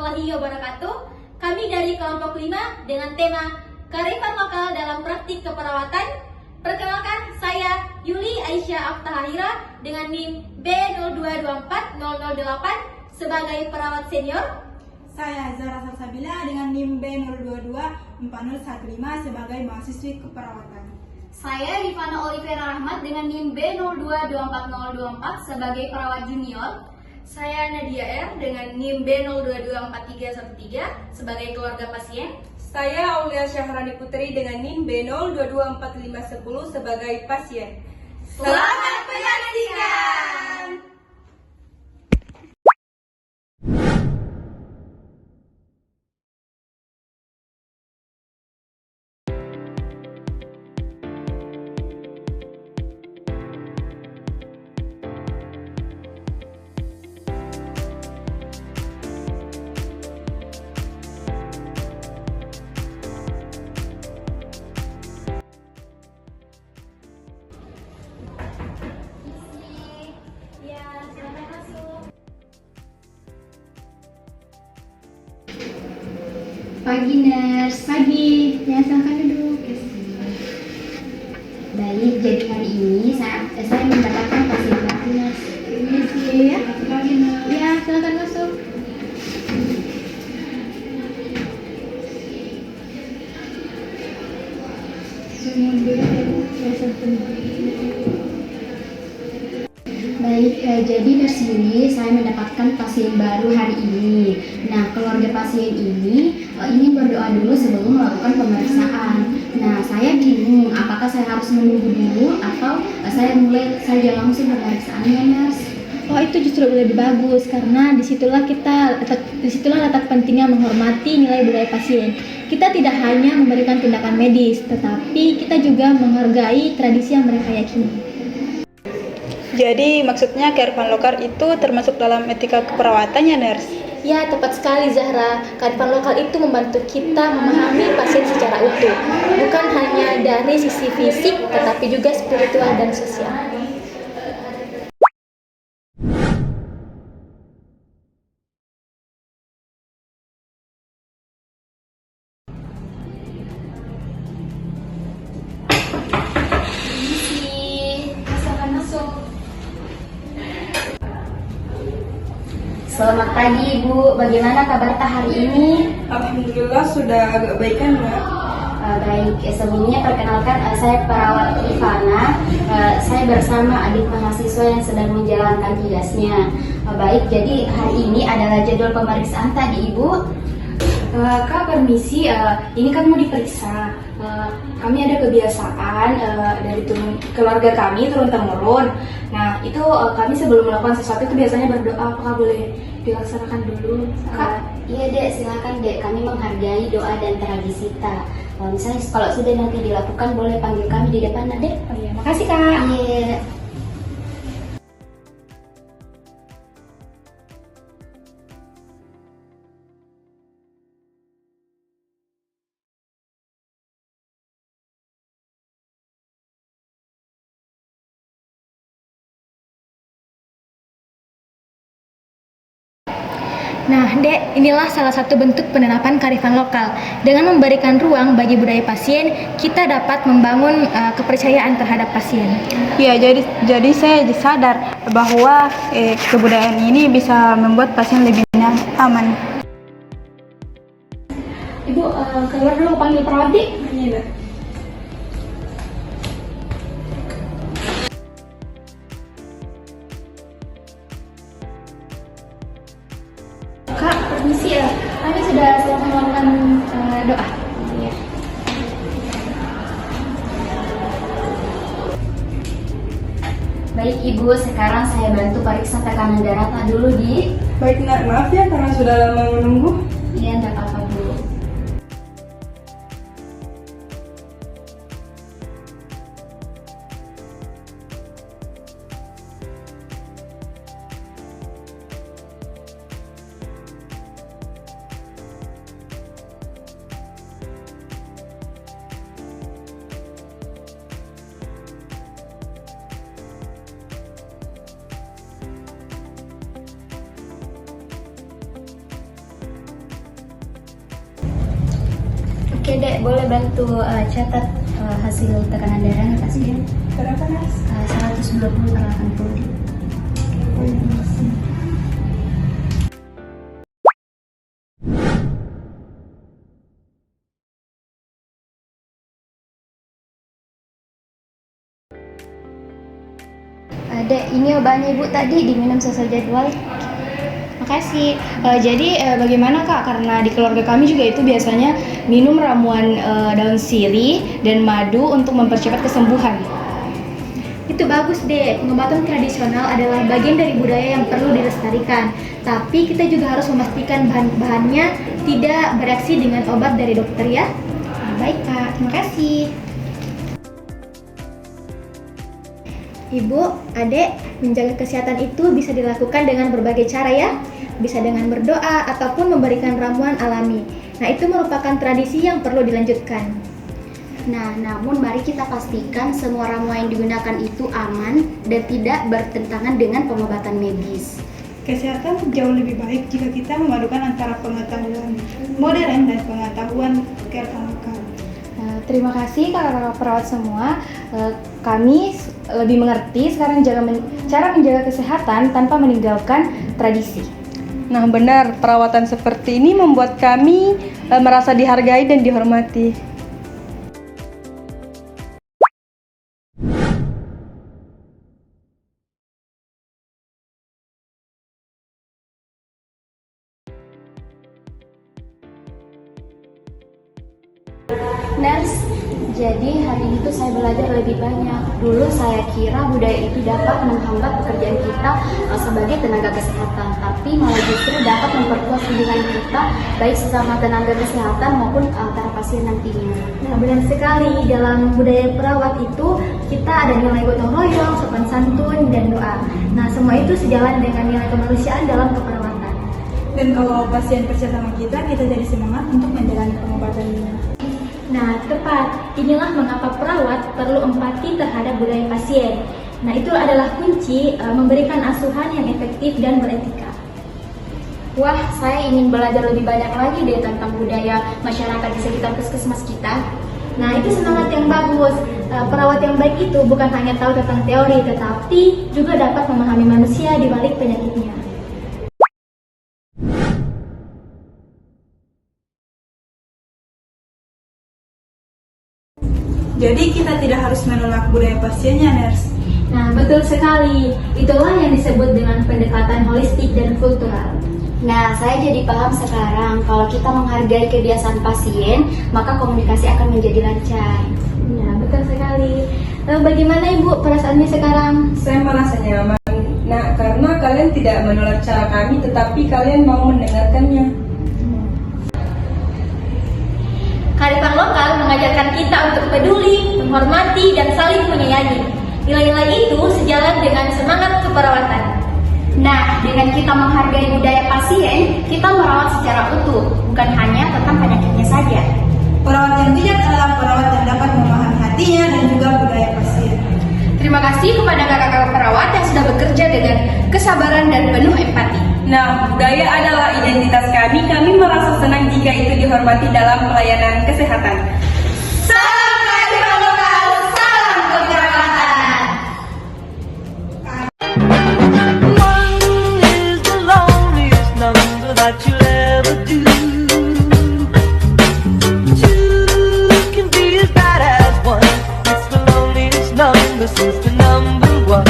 warahmatullahi wabarakatuh. Kami dari kelompok 5 dengan tema Kearifan Lokal dalam Praktik Keperawatan. Perkenalkan, saya Yuli Aisyah Aftahira dengan NIM B02240008 sebagai perawat senior. Saya Zara Salsabila dengan NIM B02240015 sebagai mahasiswi keperawatan. Saya Rifana Olivera Rahmat dengan NIM B02240024 sebagai perawat junior. Saya Nadia R dengan NIM B02241313 sebagai keluarga pasien. Saya Aulia Syahrani Putri dengan NIM B02245510 sebagai pasien. Selamat menyaksikan! Pagi nurse. Pagi. Ya, silahkan duduk. Baik, jadi hari ini saya mendapatkan pasien baru nurse. Ini sih ya. Pagi nurse. Ya, silahkan masuk. Baik, jadi dari sini saya mendapatkan pasien baru hari ini. Nah, keluarga pasien ini ingin berdoa dulu sebelum melakukan pemeriksaan. Nah, saya bingung apakah saya harus menunggu dulu atau saya mulai saja langsung pemeriksaannya, nurse. Oh, itu justru lebih bagus karena disitulah letak pentingnya menghormati nilai budaya pasien. Kita tidak hanya memberikan tindakan medis, tetapi kita juga menghargai tradisi yang mereka yakini. Jadi maksudnya kearifan lokal itu termasuk dalam etika keperawatan ya, nurse? Ya, tepat sekali Zahra. Kearifan lokal itu membantu kita memahami pasien secara utuh, bukan hanya dari sisi fisik, tetapi juga spiritual dan sosial. Selamat pagi Ibu, bagaimana kabar hari ini? Alhamdulillah sudah agak baikan ya. Baik, sebelumnya perkenalkan saya perawat Rifana. Saya bersama adik mahasiswa yang sedang menjalankan tugasnya. Baik, jadi hari ini adalah jadwal pemeriksaan tadi Ibu. Kak, permisi, ini kan mau diperiksa. Kami ada kebiasaan dari keluarga kami turun-temurun. Nah, itu kami sebelum melakukan sesuatu itu biasanya berdoa. Apakah boleh dilaksanakan dulu, Kak? Iya Dek, silakan Dek. Kami menghargai doa dan tradisi kita. Misalnya kalau sudah nanti dilakukan, boleh panggil kami di depan, Dek. Oh iya, makasih Kak. Iya. Nah, Dek, inilah salah satu bentuk penerapan kearifan lokal. Dengan memberikan ruang bagi budaya pasien, kita dapat membangun kepercayaan terhadap pasien. Ya, jadi saya sadar bahwa kebudayaan ini bisa membuat pasien lebih aman. Ibu, keluar dulu panggil perawat, Dik. Iya. Kak, permisi ya. Kami sudah selesai melakukan doa. Iya. Baik Ibu, sekarang saya bantu periksa tekanan darah dulu di. Baik, maaf ya karena sudah lama menunggu. Iya, enggak apa-apa Bu. Oke dek, boleh bantu catat hasil tekanan darah pasien. Berapa, Nas? 120/80. Dek, ini obatnya ibu tadi diminum sesuai jadwal. Makasih. Bagaimana kak? Karena di keluarga kami juga itu biasanya minum ramuan daun sirih dan madu untuk mempercepat kesembuhan. Itu bagus deh, pengobatan tradisional adalah bagian dari budaya yang perlu dilestarikan. Tapi kita juga harus memastikan bahan-bahannya tidak bereaksi dengan obat dari dokter ya. Baik kak, terima kasih. Ibu, adek, menjaga kesehatan itu bisa dilakukan dengan berbagai cara ya. Bisa dengan berdoa ataupun memberikan ramuan alami. Nah, itu merupakan tradisi yang perlu dilanjutkan. Nah, namun mari kita pastikan semua ramuan yang digunakan itu aman dan tidak bertentangan dengan pengobatan medis. Kesehatan jauh lebih baik jika kita memadukan antara pengetahuan modern dan pengetahuan kearifan. Terima kasih kakak-kakak perawat semua. Kami lebih mengerti sekarang cara menjaga kesehatan tanpa meninggalkan tradisi. Nah benar, perawatan seperti ini membuat kami merasa dihargai dan dihormati. Nurse, jadi hari ini tuh saya belajar lebih banyak. Dulu saya kira budaya itu dapat menghambat pekerjaan kita sebagai tenaga kesehatan, tapi malah justru dapat memperkuat hubungan kita baik sesama tenaga kesehatan maupun antara pasien nantinya. Nah, benar sekali, dalam budaya perawat itu kita ada nilai gotong royong, sopan santun, dan doa. Nah, semua itu sejalan dengan nilai kemanusiaan dalam keperawatan. Dan kalau pasien percaya sama kita jadi semangat untuk menjalani pengobatannya. Nah, tepat. Inilah mengapa perawat perlu empati terhadap budaya pasien. Nah, itu adalah kunci memberikan asuhan yang efektif dan beretika. Wah, saya ingin belajar lebih banyak lagi deh tentang budaya masyarakat di sekitar puskesmas kita. Nah, itu semangat yang bagus. Perawat yang baik itu bukan hanya tahu tentang teori, tetapi juga dapat memahami manusia di balik penyakitnya. Jadi kita tidak harus menolak budaya pasiennya, Nurse. Nah, betul sekali. Itulah yang disebut dengan pendekatan holistik dan kultural. Nah, saya jadi paham sekarang kalau kita menghargai kebiasaan pasien, maka komunikasi akan menjadi lancar. Nah, betul sekali. Bagaimana Ibu perasaannya sekarang? Saya merasa nyaman. Nah, karena kalian tidak menolak cara kami, tetapi kalian mau mendengarkannya. Kearifan lokal mengajarkan kita untuk peduli, menghormati, dan saling menyayangi. Nilai-nilai itu sejalan dengan semangat keperawatan. Nah, dengan kita menghargai budaya pasien, kita merawat secara utuh, bukan hanya tentang penyakitnya saja. Perawat yang bijak adalah perawat yang dapat memahami hatinya dan juga budaya pasien. Terima kasih kepada kakak-kakak perawat yang sudah bekerja dengan kesabaran dan penuh empati. Nah, budaya adalah identitas kami. Kami merasa senang jika itu dihormati dalam pelayanan kesehatan. Salam kearifan lokal, salam keperawatan. One is the loneliest number that you'll ever do. Two can be as bad as one. It's the loneliest number since the number one.